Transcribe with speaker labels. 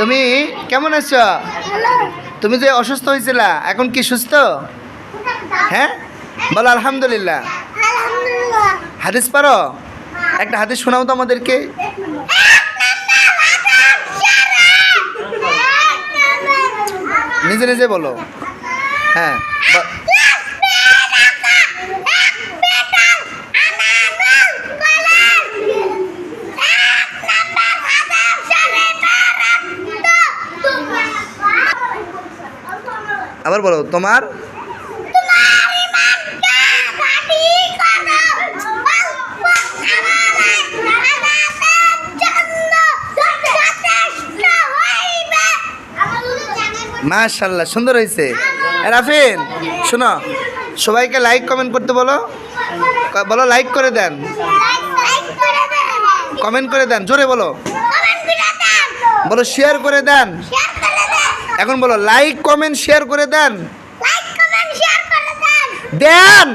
Speaker 1: তুমি কেমন আছো? তুমি যে অসুস্থ হয়েছিলা এখন কি সুস্থ? হ্যাঁ বলো আলহামদুলিল্লাহ। হাদিস পারো? একটা হাদিস শোনাও তো আমাদেরকে। নিজে নিজে বলো। হ্যাঁ আবার বলো। তোমার মাশাআল্লাহ সুন্দর হয়েছে। রাফিন শোনো, সবাইকে লাইক কমেন্ট করতে বলো। বলো লাইক করে দেন, কমেন্ট করে দেন, জোরে বলো। বলো শেয়ার করে দেন। এখন বলো লাইক কমেন্ট শেয়ার করে দেন। দেন